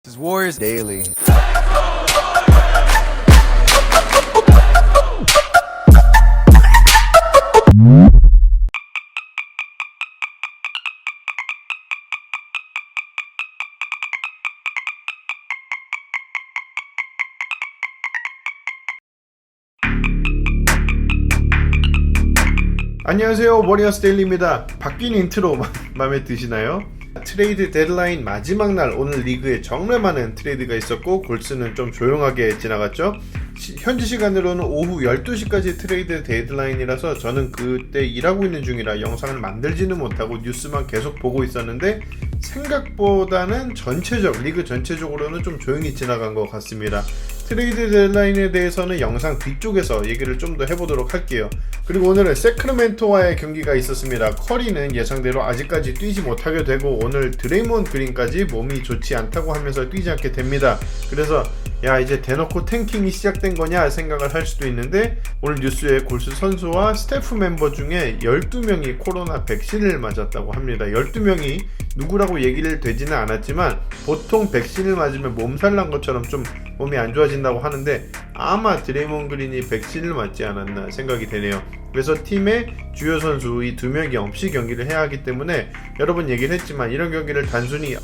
This is Warriors Daily. 안녕하세요, 워리어스 데일리입니다. 바뀐 인트로 마음에 드시나요? 트레이드 데드라인 마지막 날 오늘 리그에 정말 많은 트레이드가 있었고 골스는 좀 조용하게 지나갔죠. 현지 시간으로는 오후 12시까지 트레이드 데드라인이라서 저는 그때 일하고 있는 중이라 영상을 만들지는 못하고 뉴스만 계속 보고 있었는데 생각보다는 리그 전체적으로는 좀 조용히 지나간 것 같습니다. 트레이드 데드라인에 대해서는 영상 뒤쪽에서 얘기를 좀 더 해보도록 할게요. 그리고 오늘은 세크라멘토와의 경기가 있었습니다. 커리는 예상대로 아직까지 뛰지 못하게 되고 오늘 드레이몬드 그린까지 몸이 좋지 않다고 하면서 뛰지 않게 됩니다. 그래서 야, 이제 대놓고 탱킹이 시작된 거냐 생각을 할 수도 있는데 오늘 뉴스에 골스 선수와 스태프 멤버 중에 12명이 코로나 백신을 맞았다고 합니다. 12명이 누구라고 얘기를 되지는 않았지만 보통 백신을 맞으면 몸살 난 것처럼 좀 몸이 안 좋아진다고 하는데 아마 드레이몬드 그린이 백신을 맞지 않았나 생각이 되네요. 그래서 팀의 주요 선수 이 두 명이 없이 경기를 해야 하기 때문에 여러 번 얘기를 했지만 이런 경기를 단순히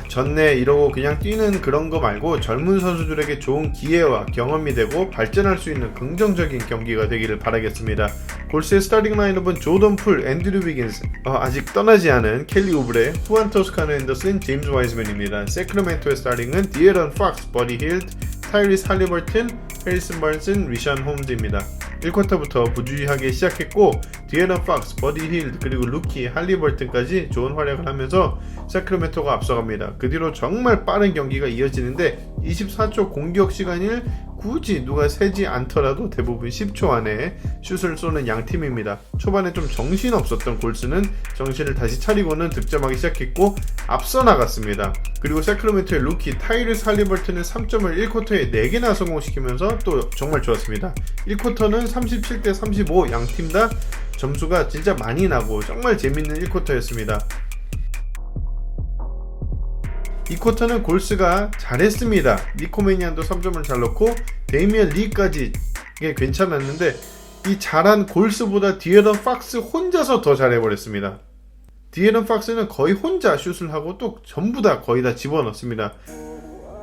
졌네 이러고 그냥 뛰는 그런 거 말고 젊은 선수들에게 좋은 기회와 경험이 되고 발전할 수 있는 긍정적인 경기가 되기를 바라겠습니다. 골스의 스타팅 라인업은 조던 풀, 앤드류 비긴스, 아직 떠나지 않은 켈리 우브레, 후안 토스카노 앤더슨, 제임스 와이즈맨입니다. 세크라멘토의 스타팅은 디에런 팍스, 버디 힐드, 타이리스 할리버튼, 해리슨 바른슨, 리션 홈즈입니다. 1쿼터부터 부주의하게 시작했고 디에런 팍스, 버디 힐드 그리고 루키 할리버튼까지 좋은 활약을 하면서 세크라멘토가 앞서갑니다. 그 뒤로 정말 빠른 경기가 이어지는데 24초 공격 시간을 굳이 누가 세지 않더라도 대부분 10초 안에 슛을 쏘는 양 팀입니다. 초반에 좀 정신없었던 골스는 정신을 다시 차리고는 득점하기 시작했고 앞서 나갔습니다. 그리고 세크라멘토의 루키 타이리스 할리버튼은 3점을 1쿼터에 4개나 성공시키면서 또 정말 좋았습니다. 1쿼터는 37대 35 양 팀 다 점수가 진짜 많이 나고 정말 재밌는 1쿼터였습니다. 2쿼터는 골스가 잘했습니다. 니코메니안도 3점을 잘 넣고 데이미언 리까지 괜찮았는데 이 잘한 골스보다 디에런 팍스 혼자서 더 잘해버렸습니다. 디에런 팍스는 거의 혼자 슛을 하고 또 전부 다 거의 다 집어넣습니다.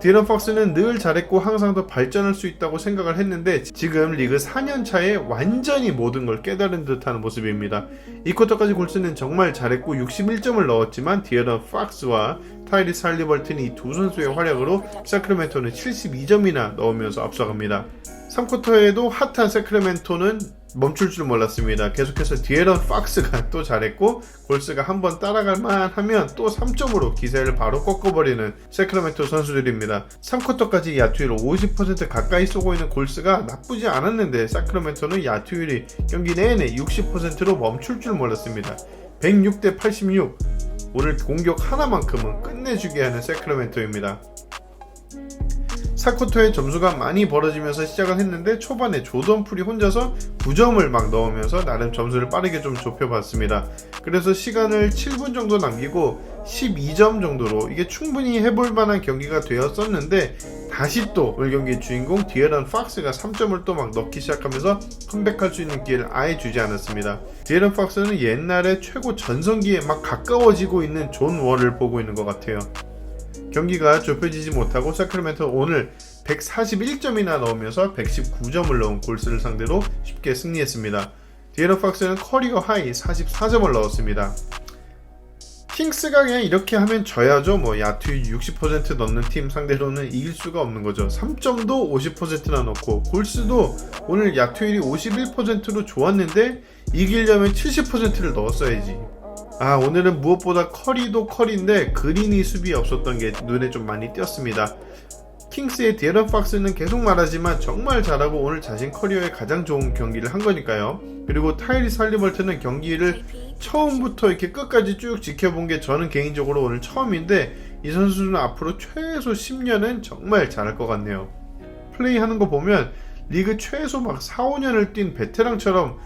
디에런 팍스는 늘 잘했고 항상 더 발전할 수 있다고 생각을 했는데 지금 리그 4년 차에 완전히 모든 걸 깨달은 듯한 모습입니다. 2쿼터까지 골스는 정말 잘했고 61점을 넣었지만 디에런 팍스와 타이리스 할리버튼 이 두 선수의 활약으로 세크라멘토는 72점이나 넣으면서 앞서갑니다. 3쿼터에도 핫한 세크라멘토는 멈출 줄 몰랐습니다. 계속해서 디에런 팍스가 또 잘했고 골스가 한번 따라갈 만하면 또 3점으로 기세를 바로 꺾어버리는 세크라멘토 선수들입니다. 3쿼터까지 야투율을 50% 가까이 쏘고 있는 골스가 나쁘지 않았는데 세크라멘토는 야투율이 경기 내내 60%로 멈출 줄 몰랐습니다. 106대 86 오늘 공격 하나만큼은 끝내주게 하는 세크라멘토입니다. 4쿼터에 점수가 많이 벌어지면서 시작을 했는데 초반에 조던 풀이 혼자서 9점을 막 넣으면서 나름 점수를 빠르게 좀 좁혀봤습니다. 그래서 시간을 7분 정도 남기고 12점 정도로 이게 충분히 해볼 만한 경기가 되었었는데 다시 또 오늘 경기의 주인공 디에런 팍스가 3점을 또 막 넣기 시작하면서 컴백할 수 있는 기회를 아예 주지 않았습니다. 디에런 팍스는 옛날에 최고 전성기에 막 가까워지고 있는 존 월을 보고 있는 것 같아요. 경기가 좁혀지지 못하고 세크라멘토 오늘 141점이나 넣으면서 119점을 넣은 골스를 상대로 쉽게 승리했습니다. 디에런 팍스는 커리어 하이 44점을 넣었습니다. 킹스가 그냥 이렇게 하면 져야죠. 야투 60% 넣는 팀 상대로는 이길 수가 없는 거죠. 3점도 50%나 넣고 골스도 오늘 야투율이 51%로 좋았는데 이기려면 70%를 넣었어야지. 오늘은 무엇보다 커리도 커리인데 그린이 수비에 없었던 게 눈에 좀 많이 띄었습니다. 킹스의 디에런 팍스는 계속 말하지만 정말 잘하고 오늘 자신 커리어에 가장 좋은 경기를 한 거니까요. 그리고 타이리스 할리버튼은 경기를 처음부터 이렇게 끝까지 쭉 지켜본 게 저는 개인적으로 오늘 처음인데 이 선수는 앞으로 최소 10년은 정말 잘할 것 같네요. 플레이하는 거 보면 리그 최소 막 4, 5년을 뛴 베테랑처럼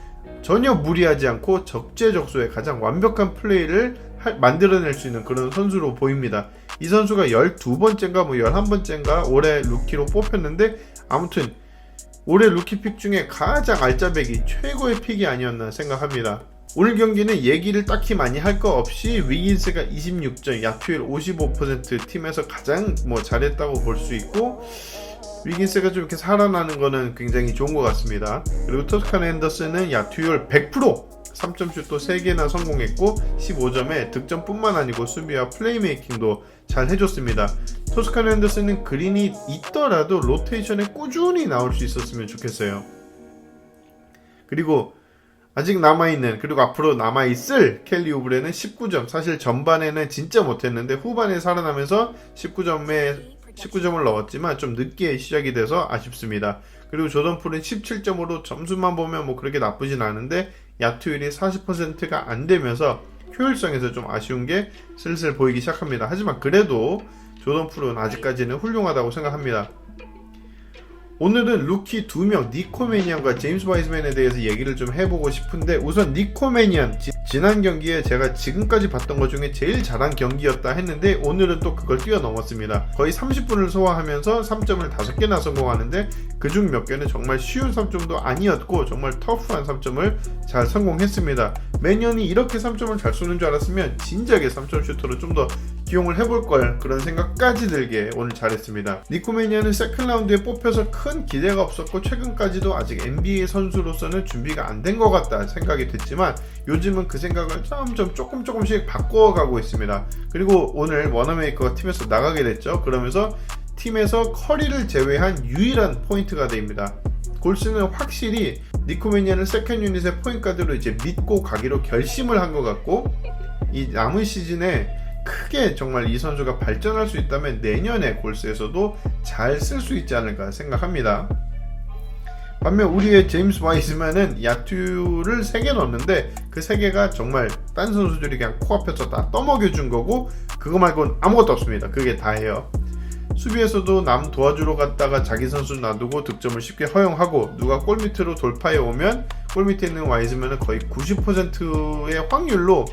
전혀 무리하지 않고 적재적소에 가장 완벽한 플레이를 할 만들어낼 수 있는 그런 선수로 보입니다. 이 선수가 12번째인가 뭐 11번째인가 올해 루키로 뽑혔는데, 아무튼 올해 루키 픽 중에 가장 알짜배기 최고의 픽이 아니었나 생각합니다. 오늘 경기는 얘기를 딱히 많이 할 거 없이 위긴스가 26점, 야투율 55%, 팀에서 가장 뭐 잘했다고 볼 수 있고, 위긴스가 좀 이렇게 살아나는 거는 굉장히 좋은 것 같습니다. 그리고 토스카네 핸더슨은 야투율 100%, 3점슛도 3개나 성공했고 15점에 득점뿐만 아니고 수비와 플레이메이킹도 잘 해줬습니다. 토스카네 핸더슨은 그린이 있더라도 로테이션에 꾸준히 나올 수 있었으면 좋겠어요. 그리고 아직 남아있는, 그리고 앞으로 남아있을 켈리 우브레는 19점. 사실 전반에는 진짜 못했는데 후반에 살아나면서 19점을 넣었지만 좀 늦게 시작이 돼서 아쉽습니다. 그리고 조던 풀은 17점으로 점수만 보면 뭐 그렇게 나쁘진 않은데 야투율이 40%가 안 되면서 효율성에서 좀 아쉬운 게 슬슬 보이기 시작합니다. 하지만 그래도 조던 풀은 아직까지는 훌륭하다고 생각합니다. 오늘은 루키 2명, 니코 매니언과 제임스 와이즈맨에 대해서 얘기를 좀 해보고 싶은데, 우선 니코 매니언, 지난 경기에 제가 지금까지 봤던 것 중에 제일 잘한 경기였다 했는데 오늘은 또 그걸 뛰어넘었습니다. 거의 30분을 소화하면서 3점을 5개나 성공하는데 그중 몇 개는 정말 쉬운 3점도 아니었고 정말 터프한 3점을 잘 성공했습니다. 매니언이 이렇게 3점을 잘 쏘는 줄 알았으면 진작에 3점 슈터로 좀 더 기용을 해볼걸, 그런 생각까지 들게 오늘 잘했습니다. 니코 매니언은 세컨 라운드에 뽑혀서 큰 기대가 없었고 최근까지도 아직 NBA 선수로서는 준비가 안 된 것 같다 생각이 됐지만 요즘은 그 생각을 점점 조금씩 바꿔가고 있습니다. 그리고 오늘 워너메이커가 팀에서 나가게 됐죠. 그러면서 팀에서 커리를 제외한 유일한 포인트 가드입니다. 골스는 확실히 니코 매니언을 세컨 유닛의 포인트 가드로 이제 믿고 가기로 결심을 한 것 같고, 이 남은 시즌에 크게 정말 이 선수가 발전할 수 있다면 내년에 골스에서도 잘 쓸 수 있지 않을까 생각합니다. 반면 우리의 제임스 와이즈맨은 야투를 3개 넣었는데 그 3개가 정말 딴 선수들이 그냥 코앞에서 다 떠먹여준 거고 그거 말고는 아무것도 없습니다. 그게 다예요. 수비에서도 남 도와주러 갔다가 자기 선수 놔두고 득점을 쉽게 허용하고, 누가 골밑으로 돌파해 오면 골밑에 있는 와이즈맨은 거의 90%의 확률로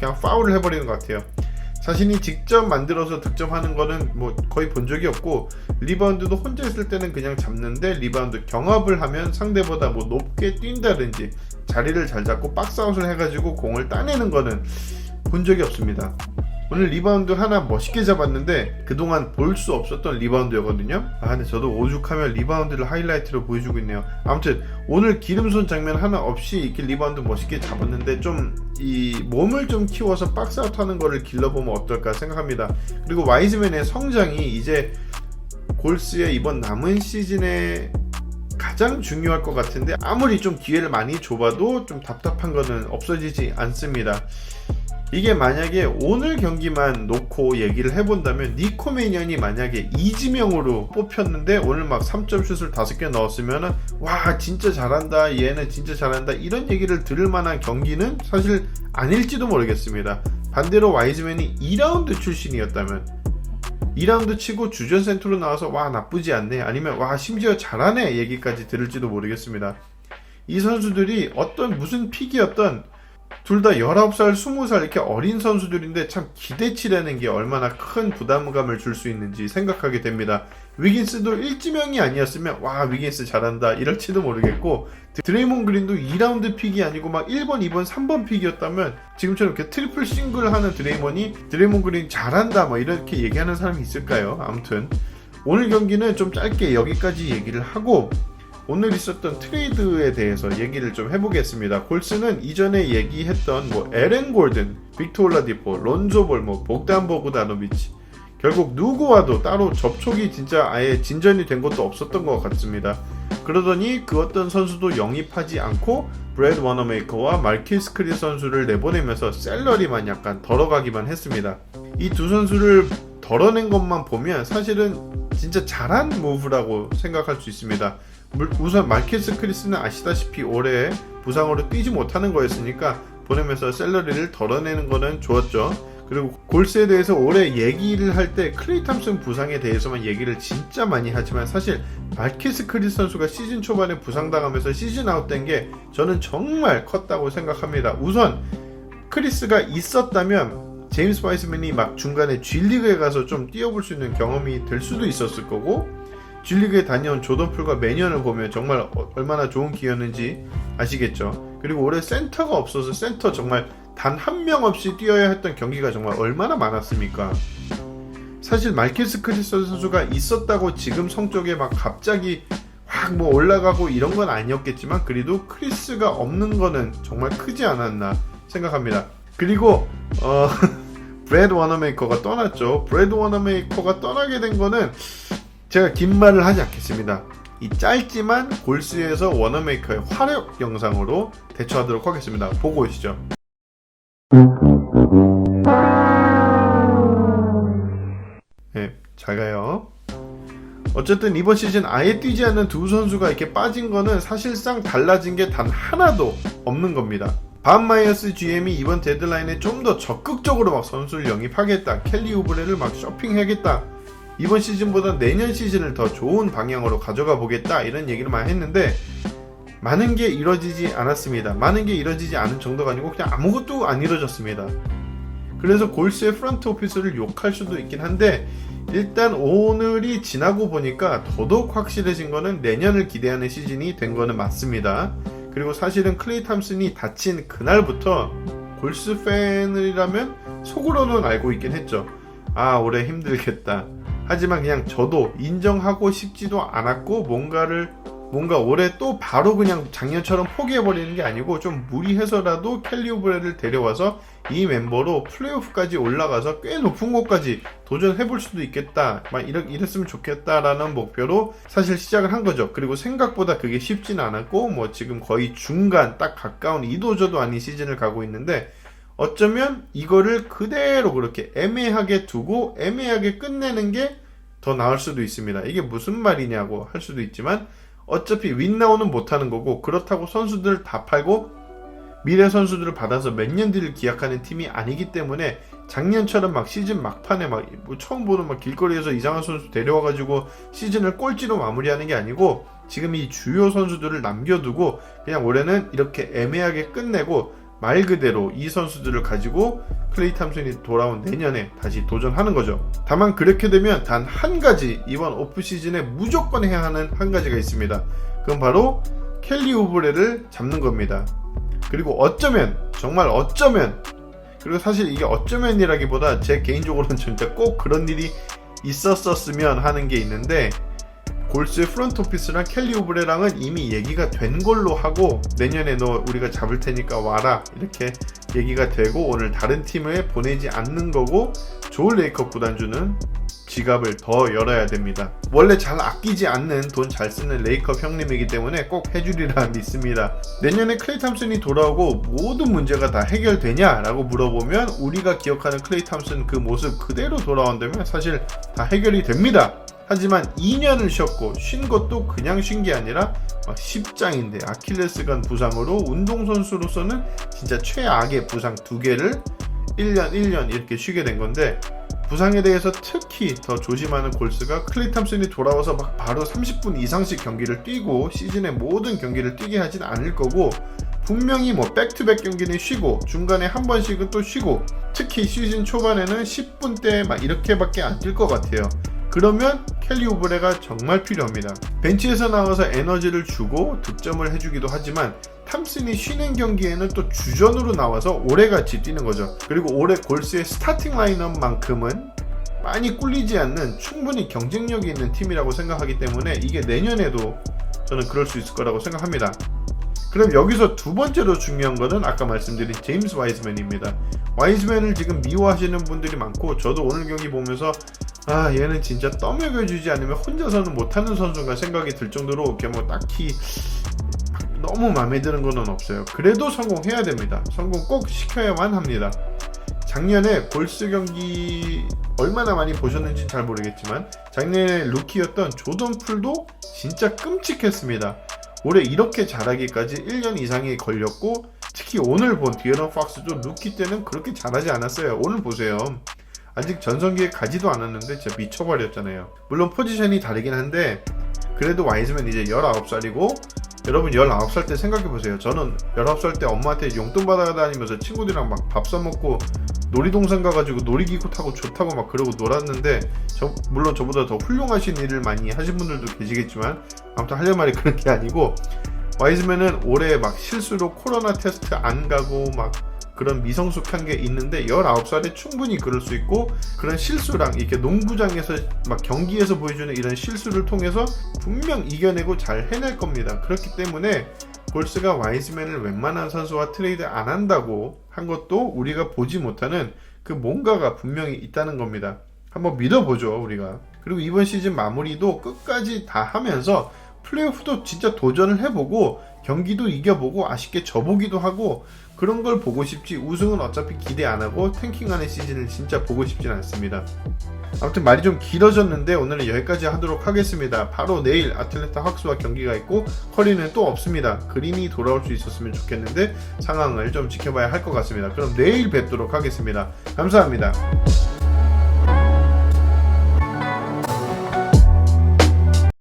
그냥 파울을 해버리는 것 같아요. 자신이 직접 만들어서 득점하는 거는 뭐 거의 본 적이 없고, 리바운드도 혼자 있을 때는 그냥 잡는데 리바운드 경합을 하면 상대보다 뭐 높게 뛴다든지 자리를 잘 잡고 박스아웃을 해가지고 공을 따내는 거는 본 적이 없습니다. 오늘 리바운드 하나 멋있게 잡았는데 그동안 볼 수 없었던 리바운드였거든요. 근데 저도 오죽하면 리바운드를 하이라이트로 보여주고 있네요. 아무튼 오늘 기름손 장면 하나 없이 이렇게 리바운드 멋있게 잡았는데 좀 이 몸을 좀 키워서 박스아웃 하는 거를 길러보면 어떨까 생각합니다. 그리고 와이즈맨의 성장이 이제 골스의 이번 남은 시즌에 가장 중요할 것 같은데, 아무리 좀 기회를 많이 줘봐도 좀 답답한 거는 없어지지 않습니다. 이게 만약에 오늘 경기만 놓고 얘기를 해본다면, 니코 매니언이 만약에 이지명으로 뽑혔는데 오늘 막 3점 슛을 5개 넣었으면 와 진짜 잘한다, 얘는 진짜 잘한다, 이런 얘기를 들을 만한 경기는 사실 아닐지도 모르겠습니다. 반대로 와이즈맨이 2라운드 출신이었다면 2라운드 치고 주전 센터로 나와서 와 나쁘지 않네, 아니면 와 심지어 잘하네 얘기까지 들을지도 모르겠습니다. 이 선수들이 무슨 픽이었던 둘 다 19살, 20살 이렇게 어린 선수들인데 참 기대치라는 게 얼마나 큰 부담감을 줄 수 있는지 생각하게 됩니다. 위긴스도 1지명이 아니었으면 와 위긴스 잘한다 이럴지도 모르겠고, 드레이몬 그린도 2라운드 픽이 아니고 막 1번, 2번, 3번 픽이었다면 지금처럼 이렇게 트리플 싱글 하는 드레이몬 그린 잘한다 뭐 이렇게 얘기하는 사람이 있을까요? 아무튼 오늘 경기는 좀 짧게 여기까지 얘기를 하고 오늘 있었던 트레이드에 대해서 얘기를 좀 해보겠습니다. 골스는 이전에 얘기했던 뭐 에렌 골든, 빅토 올라디포, 론조 볼, 보그단 보그다노비치, 결국 누구와도 따로 접촉이 진짜 아예 진전이 된 것도 없었던 것 같습니다. 그러더니 그 어떤 선수도 영입하지 않고 브래드 워너메이커와 말키스 크리스 선수를 내보내면서 셀러리만 약간 덜어가기만 했습니다. 이 두 선수를 덜어낸 것만 보면 사실은 진짜 잘한 무브라고 생각할 수 있습니다. 우선 말키스 크리스는 아시다시피 올해 부상으로 뛰지 못하는 거였으니까 보내면서 셀러리를 덜어내는 거는 좋았죠. 그리고 골스에 대해서 올해 얘기를 할 때 클레이 탐슨 부상에 대해서만 얘기를 진짜 많이 하지만 사실 말키스 크리스 선수가 시즌 초반에 부상당하면서 시즌 아웃된 게 저는 정말 컸다고 생각합니다. 우선 크리스가 있었다면 제임스 와이스맨이 막 중간에 G리그에 가서 좀 뛰어볼 수 있는 경험이 될 수도 있었을 거고, G리그에 다녀온 조던 풀과 매년을 보면 정말 얼마나 좋은 기회였는지 아시겠죠. 그리고 올해 센터가 없어서 센터 정말 단 한 명 없이 뛰어야 했던 경기가 정말 얼마나 많았습니까. 사실 말키스 크리스 선수가 있었다고 지금 성적에 막 갑자기 확 뭐 올라가고 이런 건 아니었겠지만, 그래도 크리스가 없는 거는 정말 크지 않았나 생각합니다. 그리고 브래드 워너메이커가 떠났죠. 브래드 워너메이커가 떠나게 된 거는 제가 긴 말을 하지 않겠습니다. 이 짧지만 골스에서 워너메이커의 활약 영상으로 대처하도록 하겠습니다. 보고 오시죠. 네, 잘 가요. 어쨌든 이번 시즌 아예 뛰지 않는 두 선수가 이렇게 빠진 거는 사실상 달라진 게 단 하나도 없는 겁니다. 밥 마이어스 GM이 이번 데드라인에 좀 더 적극적으로 막 선수를 영입하겠다, 켈리 우브레를 막 쇼핑하겠다, 이번 시즌보다 내년 시즌을 더 좋은 방향으로 가져가 보겠다, 이런 얘기를 많이 했는데 많은 게 이루어지지 않았습니다. 많은 게 이루어지지 않은 정도가 아니고 그냥 아무것도 안 이루어졌습니다. 그래서 골스의 프런트 오피스를 욕할 수도 있긴 한데, 일단 오늘이 지나고 보니까 더더욱 확실해진 거는 내년을 기대하는 시즌이 된 거는 맞습니다. 그리고 사실은 클레이 탐슨이 다친 그날부터 골스 팬이라면 속으로는 알고 있긴 했죠. 아, 올해 힘들겠다. 하지만 그냥 저도 인정하고 싶지도 않았고, 뭔가 올해 또 바로 그냥 작년처럼 포기해버리는 게 아니고 좀 무리해서라도 켈리 우브레를 데려와서 이 멤버로 플레이오프까지 올라가서 꽤 높은 곳까지 도전해볼 수도 있겠다, 막 이랬으면 좋겠다라는 목표로 사실 시작을 한 거죠. 그리고 생각보다 그게 쉽지는 않았고, 뭐 지금 거의 중간 딱 가까운 이도저도 아닌 시즌을 가고 있는데, 어쩌면 이거를 그대로 그렇게 애매하게 두고 애매하게 끝내는 게 더 나을 수도 있습니다. 이게 무슨 말이냐고 할 수도 있지만, 어차피 윈나우는 못하는 거고, 그렇다고 선수들 다 팔고 미래 선수들을 받아서 몇 년 뒤를 기약하는 팀이 아니기 때문에, 작년처럼 막 시즌 막판에 막 뭐 처음 보는 막 길거리에서 이상한 선수 데려와가지고 시즌을 꼴찌로 마무리하는 게 아니고, 지금 이 주요 선수들을 남겨두고 그냥 올해는 이렇게 애매하게 끝내고 말 그대로 이 선수들을 가지고 클레이 탐슨이 돌아온 내년에 다시 도전하는 거죠. 다만 그렇게 되면 단 한 가지, 이번 오프 시즌에 무조건 해야 하는 한 가지가 있습니다. 그건 바로 켈리 우브레를 잡는 겁니다. 그리고 어쩌면, 정말 어쩌면, 그리고 사실 이게 어쩌면이라기보다 제 개인적으로는 진짜 꼭 그런 일이 있었으면 하는 게 있는데, 골스의 프런트 오피스랑 켈리 우브레랑은 이미 얘기가 된 걸로 하고, 내년에 너 우리가 잡을 테니까 와라, 이렇게 얘기가 되고, 오늘 다른 팀을 보내지 않는 거고, 조엘 레이커 구단주는 지갑을 더 열어야 됩니다. 원래 잘 아끼지 않는, 돈 잘 쓰는 레이컵 형님이기 때문에 꼭 해주리라 믿습니다. 내년에 클레이 탐슨이 돌아오고 모든 문제가 다 해결되냐라고 물어보면, 우리가 기억하는 클레이 탐슨 그 모습 그대로 돌아온다면 사실 다 해결이 됩니다. 하지만 2년을 쉬었고, 쉰 것도 그냥 쉰 게 아니라 십장인데 아킬레스건 부상으로 운동선수로서는 진짜 최악의 부상 2개를 1년 이렇게 쉬게 된 건데, 부상에 대해서 특히 더 조심하는 골스가 클레이 탐슨이 돌아와서 막 바로 30분 이상씩 경기를 뛰고 시즌의 모든 경기를 뛰게 하진 않을 거고, 분명히 뭐 백투백 경기는 쉬고 중간에 한 번씩은 또 쉬고, 특히 시즌 초반에는 10분대 막 이렇게밖에 안 뛸 것 같아요. 그러면 켈리 우브레가 정말 필요합니다. 벤치에서 나와서 에너지를 주고 득점을 해주기도 하지만, 탐슨이 쉬는 경기에는 또 주전으로 나와서 오래같이 뛰는 거죠. 그리고 올해 골스의 스타팅 라인업만큼은 많이 꿀리지 않는 충분히 경쟁력이 있는 팀이라고 생각하기 때문에, 이게 내년에도 저는 그럴 수 있을 거라고 생각합니다. 그럼 여기서 두 번째로 중요한 거는 아까 말씀드린 제임스 와이즈맨입니다. 와이즈맨을 지금 미워하시는 분들이 많고, 저도 오늘 경기 보면서 아, 얘는 진짜 떠먹여주지 않으면 혼자서는 못하는 선수인가 생각이 들 정도로 이렇게 뭐 딱히 너무 마음에 드는 거는 없어요. 그래도 성공해야 됩니다. 성공 꼭 시켜야만 합니다. 작년에 골스 경기 얼마나 많이 보셨는지는 잘 모르겠지만, 작년에 루키였던 조던 풀도 진짜 끔찍했습니다. 올해 이렇게 잘하기까지 1년 이상이 걸렸고, 특히 오늘 본 디에런 팍스도 루키 때는 그렇게 잘하지 않았어요. 오늘 보세요. 아직 전성기에 가지도 않았는데 진짜 미쳐버렸잖아요. 물론 포지션이 다르긴 한데, 그래도 와이즈맨 이제 19살이고, 여러분 19살 때 생각해보세요. 저는 19살 때 엄마한테 용돈 받아다니면서 친구들이랑 막 밥 사먹고 놀이동산 가가지고 놀이기구 타고 좋다고 막 그러고 놀았는데 물론 저보다 더 훌륭하신 일을 많이 하신 분들도 계시겠지만 아무튼 하려는 말이 그런 게 아니고, 와이즈맨은 올해 막 실수로 코로나 테스트 안 가고 막 그런 미성숙한 게 있는데 19살에 충분히 그럴 수 있고, 그런 실수랑 이렇게 농구장에서 막 경기에서 보여주는 이런 실수를 통해서 분명 이겨내고 잘 해낼 겁니다. 그렇기 때문에 골스가 와이즈맨을 웬만한 선수와 트레이드 안 한다고 한 것도 우리가 보지 못하는 그 뭔가가 분명히 있다는 겁니다. 한번 믿어보죠, 우리가. 그리고 이번 시즌 마무리도 끝까지 다 하면서 플레이오프도 진짜 도전을 해보고 경기도 이겨보고 아쉽게 져보기도 하고 그런 걸 보고 싶지, 우승은 어차피 기대 안 하고 탱킹하는 시즌을 진짜 보고 싶진 않습니다. 아무튼 말이 좀 길어졌는데 오늘은 여기까지 하도록 하겠습니다. 바로 내일 아틀랜타 헉스와 경기가 있고 커리는 또 없습니다. 그린이 돌아올 수 있었으면 좋겠는데 상황을 좀 지켜봐야 할 것 같습니다. 그럼 내일 뵙도록 하겠습니다. 감사합니다.